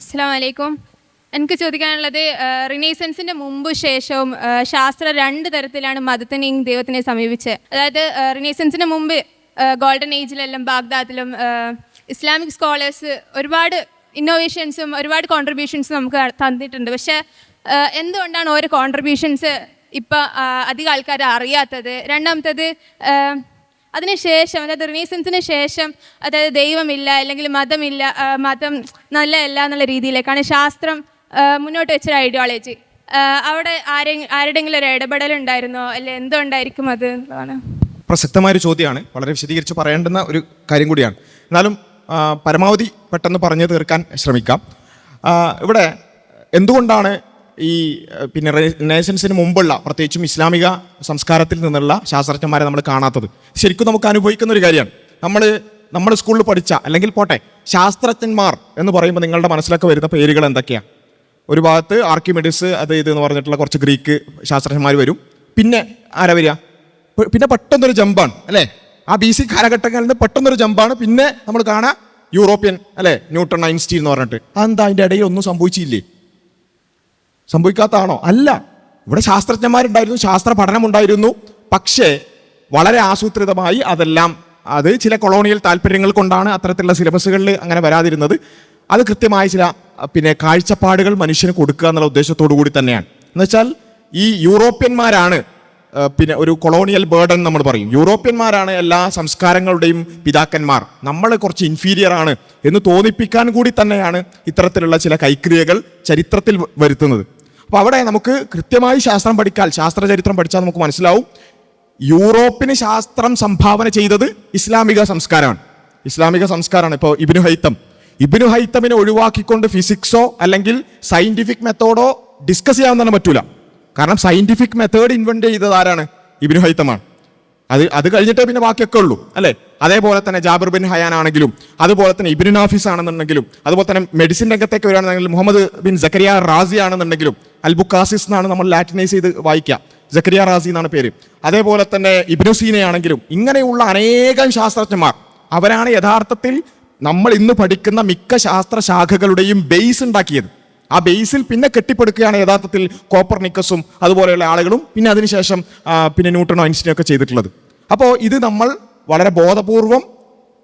അസ്സലാമു അലൈക്കും. എനിക്ക് ചോദിക്കാനുള്ളത്, റിനൈസൻസിൻ്റെ മുമ്പ് ശേഷവും ശാസ്ത്രം രണ്ട് തരത്തിലാണ് മതത്തിനെയും ദൈവത്തിനെയും സമീപിച്ചത്. അതായത് റിനൈസൻസിന് മുമ്പ് ഗോൾഡൻ ഏജിലെല്ലാം ബാഗ്ദാദിലും ഇസ്ലാമിക് സ്കോളേഴ്സ് ഒരുപാട് ഇന്നോവേഷൻസും ഒരുപാട് കോൺട്രിബ്യൂഷൻസും നമുക്ക് തന്നിട്ടുണ്ട്. പക്ഷേ എന്തുകൊണ്ടാണ് ഓരോ കോൺട്രിബ്യൂഷൻസ് ഇപ്പോൾ അധികം ആൾക്കാർ അറിയാത്തത്? രണ്ടാമത്തത്, അതിനുശേഷം, അതായത് റിനൈസൻസിന് ശേഷം, അതായത് ദൈവമില്ല അല്ലെങ്കിൽ മതമില്ല, മതം നല്ലതല്ല എന്നുള്ള രീതിയിലേക്കാണ് ശാസ്ത്രം മുന്നോട്ട് വെച്ചൊരു ഐഡിയോളജി. അവിടെ ആരുടെയെങ്കിലും ഒരു ഇടപെടലുണ്ടായിരുന്നോ? അല്ലെ എന്തുകൊണ്ടായിരിക്കും അത് എന്നുള്ളതാണ്. പ്രസക്തമായൊരു ചോദ്യമാണ്, വളരെ വിശദീകരിച്ച് പറയേണ്ടുന്ന ഒരു കാര്യം കൂടിയാണ്. എന്നാലും പരമാവധി പെട്ടെന്ന് പറഞ്ഞു തീർക്കാൻ ശ്രമിക്കാം. ഇവിടെ എന്തുകൊണ്ടാണ് ഈ റിനൈസൻസിന് മുമ്പുള്ള, പ്രത്യേകിച്ചും ഇസ്ലാമിക സംസ്കാരത്തിൽ നിന്നുള്ള ശാസ്ത്രജ്ഞന്മാരെ നമ്മൾ കാണാത്തത്? ശരിക്കും നമുക്ക് അനുഭവിക്കുന്ന ഒരു കാര്യമാണ്. നമ്മൾ സ്കൂളിൽ പഠിച്ച, അല്ലെങ്കിൽ പോട്ടെ, ശാസ്ത്രജ്ഞന്മാർ എന്ന് പറയുമ്പോൾ നിങ്ങളുടെ മനസ്സിലൊക്കെ വരുന്ന പേരുകൾ എന്തൊക്കെയാണ്? ഒരു ഭാഗത്ത് ആർക്കിമിഡിസ്, അത് ഇത് എന്ന് പറഞ്ഞിട്ടുള്ള കുറച്ച് ഗ്രീക്ക് ശാസ്ത്രജ്ഞന്മാർ വരും. പിന്നെ ആരാ വരിക? പിന്നെ പെട്ടെന്നൊരു ജമ്പാണ് അല്ലേ? ആ BC കാലഘട്ടങ്ങളിൽ നിന്ന് പെട്ടെന്നൊരു ജമ്പാണ്. പിന്നെ നമ്മൾ കാണാം യൂറോപ്യൻ അല്ലേ, ന്യൂട്ടൺ, ഐൻസ്റ്റീൻ എന്ന് പറഞ്ഞിട്ട്. അതെന്താ, അതിൻ്റെ ഇടയിൽ ഒന്നും സംഭവിച്ചില്ലേ? സംഭവിക്കാത്തതാണോ? അല്ല, ഇവിടെ ശാസ്ത്രജ്ഞന്മാരുണ്ടായിരുന്നു, ശാസ്ത്ര പഠനമുണ്ടായിരുന്നു. പക്ഷേ വളരെ ആസൂത്രിതമായി അതെല്ലാം, അത് ചില കൊളോണിയൽ താല്പര്യങ്ങൾ കൊണ്ടാണ് അത്തരത്തിലുള്ള സിലബസുകളിൽ അങ്ങനെ വരാതിരുന്നത്. അത് കൃത്യമായ ചില കാഴ്ചപ്പാടുകൾ മനുഷ്യന് കൊടുക്കുക എന്നുള്ള ഉദ്ദേശത്തോടു കൂടി തന്നെയാണ്. എന്നുവെച്ചാൽ ഈ യൂറോപ്യന്മാരാണ് ഒരു കൊളോണിയൽ ബേർഡൻ നമ്മൾ പറയും. യൂറോപ്യന്മാരാണ് എല്ലാ സംസ്കാരങ്ങളുടെയും പിതാക്കന്മാർ, നമ്മൾ കുറച്ച് ഇൻഫീരിയർ ആണ് എന്ന് തോന്നിപ്പിക്കാൻ കൂടി തന്നെയാണ് ഇത്തരത്തിലുള്ള ചില കൈക്രിയകൾ ചരിത്രത്തിൽ വരുത്തുന്നത്. അപ്പോൾ അവിടെ നമുക്ക് കൃത്യമായി ശാസ്ത്രം പഠിക്കാൻ, ശാസ്ത്രചരിത്രം പഠിച്ചാൽ നമുക്ക് മനസ്സിലാവും, യൂറോപ്പിന് ശാസ്ത്രം സംഭാവന ചെയ്തത് ഇസ്ലാമിക സംസ്കാരമാണ്. ഇപ്പോൾ ഇബ്നു ഹൈത്തമിനെ ഒഴിവാക്കിക്കൊണ്ട് ഫിസിക്സോ അല്ലെങ്കിൽ സയന്റിഫിക് മെത്തേഡോ ഡിസ്കസ് ചെയ്യാൻ തന്നെ പറ്റൂല. കാരണം സയന്റിഫിക് മെത്തേഡ് ഇൻവെന്റ് ചെയ്തത് ആരാണ്? ഇബ്നു ഹൈത്തമാണ്. അത് കഴിഞ്ഞിട്ടേ പിന്നെ ബാക്കിയൊക്കെ ഉള്ളൂ അല്ലേ? അതേപോലെ തന്നെ ജാബിർ ബിൻ ഹയാൻ ആണെങ്കിലും, അതുപോലെ തന്നെ ഇബ്നു നാഫിസ് ആണെന്നുണ്ടെങ്കിലും, അതുപോലെ തന്നെ മെഡിസിൻ രംഗത്തേക്ക് വരികയാണെന്നുണ്ടെങ്കിൽ മുഹമ്മദ് ബിൻ സക്കരിയ റാസി ആണെന്നുണ്ടെങ്കിലും, അൽബുക്കാസിസ് എന്നാണ് നമ്മൾ ലാറ്റിനൈസ് ചെയ്ത് വായിക്കുക, സക്കരിയ റാസി എന്നാണ് പേര്. അതേപോലെ തന്നെ ഇബ്നു സീന ആണെങ്കിലും, ഇങ്ങനെയുള്ള അനേകം ശാസ്ത്രജ്ഞന്മാർ, അവരാണ് യഥാർത്ഥത്തിൽ നമ്മൾ ഇന്ന് പഠിക്കുന്ന മിക്ക ശാസ്ത്രശാഖകളുടെയും ബേസ് ഉണ്ടാക്കിയത്. ആ ബേസിൽ പിന്നെ കെട്ടിപ്പടുക്കുകയാണ് യഥാർത്ഥത്തിൽ കോപ്പർനിക്കസും അതുപോലെയുള്ള ആളുകളും, പിന്നെ അതിനുശേഷം ന്യൂട്ടണോ ഐൻസ്റ്റീനോ ഒക്കെ ചെയ്തിട്ടുള്ളത്. അപ്പോൾ ഇത് നമ്മൾ വളരെ ബോധപൂർവം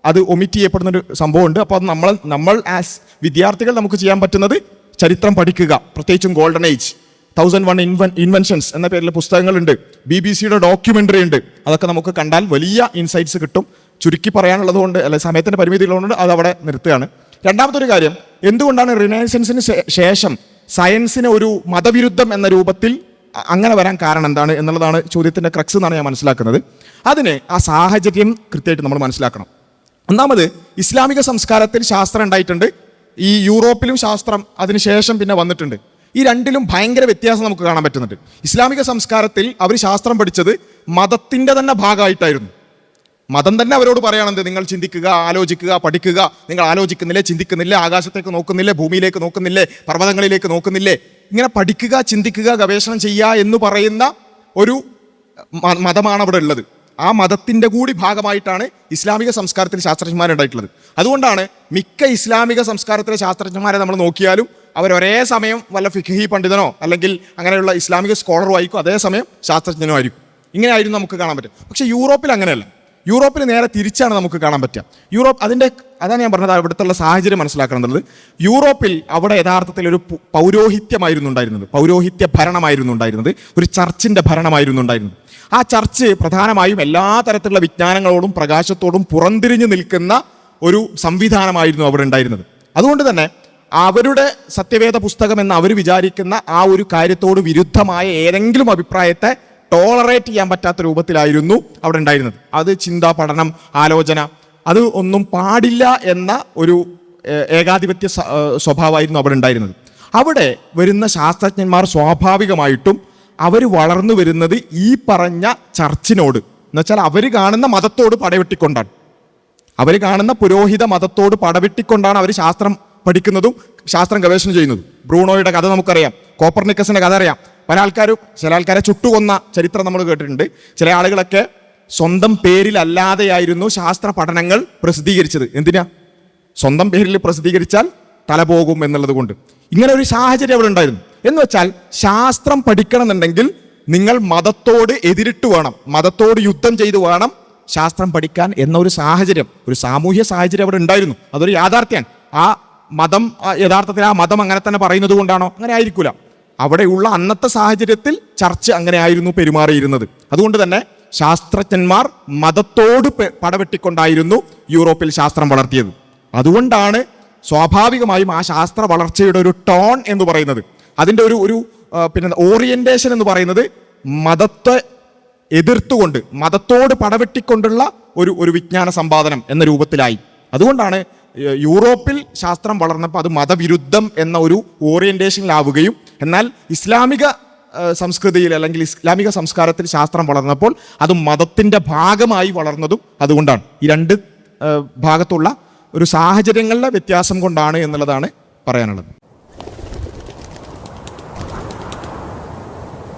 അത് ഒമിറ്റ് ചെയ്യപ്പെടുന്നൊരു സംഭവമുണ്ട്. അപ്പോൾ അത് നമ്മൾ ആസ് വിദ്യാർത്ഥികൾ നമുക്ക് ചെയ്യാൻ പറ്റുന്നത് ചരിത്രം പഠിക്കുക. പ്രത്യേകിച്ചും ഗോൾഡൻ ഏജ്, 1001 ഇൻവെൻഷൻസ് എന്ന പേരിൽ പുസ്തകങ്ങളുണ്ട്, BBC-യുടെ ഡോക്യുമെൻ്ററി ഉണ്ട്. അതൊക്കെ നമുക്ക് കണ്ടാൽ വലിയ ഇൻസൈറ്റ്സ് കിട്ടും. ചുരുക്കി പറയാനുള്ളത് കൊണ്ട്, അല്ലെ സമയത്തിൻ്റെ പരിമിതികളുകൊണ്ട് അത് അവിടെ നിർത്തുകയാണ്. രണ്ടാമതൊരു കാര്യം, എന്തുകൊണ്ടാണ് റിനൈസൻസിന് ശേഷം സയൻസിന് ഒരു മതവിരുദ്ധം എന്ന രൂപത്തിൽ അങ്ങനെ വരാൻ കാരണം എന്താണ് എന്നുള്ളതാണ് ചോദ്യത്തിൻ്റെ ക്രക്സ് എന്നാണ് ഞാൻ മനസ്സിലാക്കുന്നത്. അതിന് ആ സാഹചര്യം കൃത്യമായിട്ട് നമ്മൾ മനസ്സിലാക്കണം. ഒന്നാമത്, ഇസ്ലാമിക സംസ്കാരത്തിൽ ശാസ്ത്രം ഉണ്ടായിട്ടുണ്ട്, ഈ യൂറോപ്പിലും ശാസ്ത്രം അതിനുശേഷം പിന്നെ വന്നിട്ടുണ്ട്. ഈ രണ്ടിലും ഭയങ്കര വ്യത്യാസം നമുക്ക് കാണാൻ പറ്റുന്നുണ്ട്. ഇസ്ലാമിക സംസ്കാരത്തിൽ അവർ ശാസ്ത്രം പഠിച്ചത് മതത്തിൻ്റെ തന്നെ ഭാഗമായിട്ടായിരുന്നു. മതം തന്നെ അവരോട് പറയുകയാണെന്ത്, നിങ്ങൾ ചിന്തിക്കുക, ആലോചിക്കുക, പഠിക്കുക. നിങ്ങൾ ആലോചിക്കുന്നില്ലേ, ചിന്തിക്കുന്നില്ലേ, ആകാശത്തേക്ക് നോക്കുന്നില്ലേ, ഭൂമിയിലേക്ക് നോക്കുന്നില്ലേ, പർവ്വതങ്ങളിലേക്ക് നോക്കുന്നില്ലേ? ഇങ്ങനെ പഠിക്കുക, ചിന്തിക്കുക, ഗവേഷണം ചെയ്യുക എന്ന് പറയുന്ന ഒരു മതമാണ് അവിടെ ഉള്ളത്. ആ മതത്തിൻ്റെ കൂടി ഭാഗമായിട്ടാണ് ഇസ്ലാമിക സംസ്കാരത്തിൽ ശാസ്ത്രജ്ഞന്മാരുണ്ടായിട്ടുള്ളത്. അതുകൊണ്ടാണ് മിക്ക ഇസ്ലാമിക സംസ്കാരത്തിലെ ശാസ്ത്രജ്ഞന്മാരെ നമ്മൾ നോക്കിയാലും അവരൊരേ സമയം വല്ല ഫിഖ്ഹി പണ്ഡിതനോ അല്ലെങ്കിൽ അങ്ങനെയുള്ള ഇസ്ലാമിക സ്കോളറോ ആയിരിക്കും, അതേസമയം ശാസ്ത്രജ്ഞനോ ആയിരിക്കും. ഇങ്ങനെ ആയിരുന്നു നമുക്ക് കാണാൻ പറ്റും. പക്ഷേ യൂറോപ്പിൽ അങ്ങനെയല്ല. യൂറോപ്പിൽ നേരെ തിരിച്ചാണ് നമുക്ക് കാണാൻ പറ്റുക. അതാണ് ഞാൻ പറഞ്ഞത്, അവിടുത്തെ സാഹചര്യം മനസ്സിലാക്കണം എന്നുള്ളത്. യൂറോപ്പിൽ അവിടെ യഥാർത്ഥത്തിൽ ഒരു പൗരോഹിത്യ ഭരണമായിരുന്നു ഉണ്ടായിരുന്നത്, ഒരു ചർച്ചിൻ്റെ ഭരണമായിരുന്നു ഉണ്ടായിരുന്നത്. ആ ചർച്ച് പ്രധാനമായും എല്ലാ തരത്തിലുള്ള വിജ്ഞാനങ്ങളോടും പ്രകാശത്തോടും പുറംതിരിഞ്ഞു നിൽക്കുന്ന ഒരു സംവിധാനമായിരുന്നു അവിടെ ഉണ്ടായിരുന്നത്. അതുകൊണ്ട് തന്നെ അവരുടെ സത്യവേദ പുസ്തകം എന്ന് അവർ വിചാരിക്കുന്ന ആ ഒരു കാര്യത്തോട് വിരുദ്ധമായ ഏതെങ്കിലും അഭിപ്രായത്തെ ടോളറേറ്റ് ചെയ്യാൻ പറ്റാത്ത രൂപത്തിലായിരുന്നു അവിടെ ഉണ്ടായിരുന്നത്. അത് ചിന്ത, പഠനം, ആലോചന, അത് ഒന്നും പാടില്ല എന്ന ഒരു ഏകാധിപത്യ സ്വഭാവമായിരുന്നു അവിടെ ഉണ്ടായിരുന്നത്. അവിടെ വരുന്ന ശാസ്ത്രജ്ഞന്മാർ സ്വാഭാവികമായിട്ടും അവർ വളർന്നു വരുന്നത് ഈ പറഞ്ഞ ചർച്ചിനോട്, എന്നുവെച്ചാൽ അവർ കാണുന്ന മതത്തോട് പടവെട്ടിക്കൊണ്ടാണ്, അവർ കാണുന്ന പുരോഹിത മതത്തോട് പടവെട്ടിക്കൊണ്ടാണ് അവർ ശാസ്ത്രം പഠിക്കുന്നതും ശാസ്ത്രം ഗവേഷണം ചെയ്യുന്നതും. ബ്രൂണോയുടെ കഥ നമുക്കറിയാം, കോപ്പർനിക്കസിന്റെ കഥ അറിയാം. ചില ആൾക്കാരെ ചുട്ടുകൊന്ന ചരിത്രം നമ്മൾ കേട്ടിട്ടുണ്ട്. ചില ആളുകളൊക്കെ സ്വന്തം പേരിലല്ലാതെയായിരുന്നു ശാസ്ത്ര പഠനങ്ങൾ പ്രസിദ്ധീകരിച്ചത്. എന്തിനാ? സ്വന്തം പേരിൽ പ്രസിദ്ധീകരിച്ചാൽ തലപോകും എന്നുള്ളത് കൊണ്ട്. ഇങ്ങനെ ഒരു സാഹചര്യം അവിടെ ഉണ്ടായിരുന്നു. എന്ന് വെച്ചാൽ ശാസ്ത്രം പഠിക്കണമെന്നുണ്ടെങ്കിൽ നിങ്ങൾ മതത്തോട് എതിരിട്ട് വേണം, മതത്തോട് യുദ്ധം ചെയ്ത് വേണം ശാസ്ത്രം പഠിക്കാൻ എന്നൊരു സാഹചര്യം, ഒരു സാമൂഹ്യ സാഹചര്യം അവിടെ ഉണ്ടായിരുന്നു. അതൊരു യാഥാർത്ഥ്യമാണ്. ആ മതം യഥാർത്ഥത്തിൽ ആ മതം അങ്ങനെ തന്നെ പറയുന്നത് കൊണ്ടാണോ? അങ്ങനെ ആയിരിക്കില്ല. അവിടെയുള്ള അന്നത്തെ സാഹചര്യത്തിൽ ചർച്ച അങ്ങനെ ആയിരുന്നു പെരുമാറിയിരുന്നത്. അതുകൊണ്ട് തന്നെ ശാസ്ത്രജ്ഞന്മാർ മതത്തോട് പടവെട്ടിക്കൊണ്ടായിരുന്നു യൂറോപ്പിൽ ശാസ്ത്രം വളർത്തിയത്. അതുകൊണ്ടാണ് സ്വാഭാവികമായും ആ ശാസ്ത്ര വളർച്ചയുടെ ഒരു ടോൺ എന്ന് പറയുന്നത്, അതിൻ്റെ ഒരു പിന്നെ ഓറിയന്റേഷൻ എന്ന് പറയുന്നത് മതത്തെ എതിർത്തുകൊണ്ട്, മതത്തോട് പടവെട്ടിക്കൊണ്ടുള്ള ഒരു വിജ്ഞാന സമ്പാദനം എന്ന രൂപത്തിലായി. അതുകൊണ്ടാണ് യൂറോപ്പിൽ ശാസ്ത്രം വളർന്നപ്പോൾ അത് മതവിരുദ്ധം എന്ന ഒരു ഓറിയന്റേഷനിലാവുകയും, എന്നാൽ ഇസ്ലാമിക സംസ്കൃതിയിൽ അല്ലെങ്കിൽ ഇസ്ലാമിക സംസ്കാരത്തിൽ ശാസ്ത്രം വളർന്നപ്പോൾ അത് മതത്തിൻ്റെ ഭാഗമായി വളർന്നതും അതുകൊണ്ടാണ്. ഈ രണ്ട് ഭാഗത്തുള്ള ഒരു സാഹചര്യങ്ങളിലെ വ്യത്യാസം കൊണ്ടാണ് എന്നുള്ളതാണ് പറയാനുള്ളത്.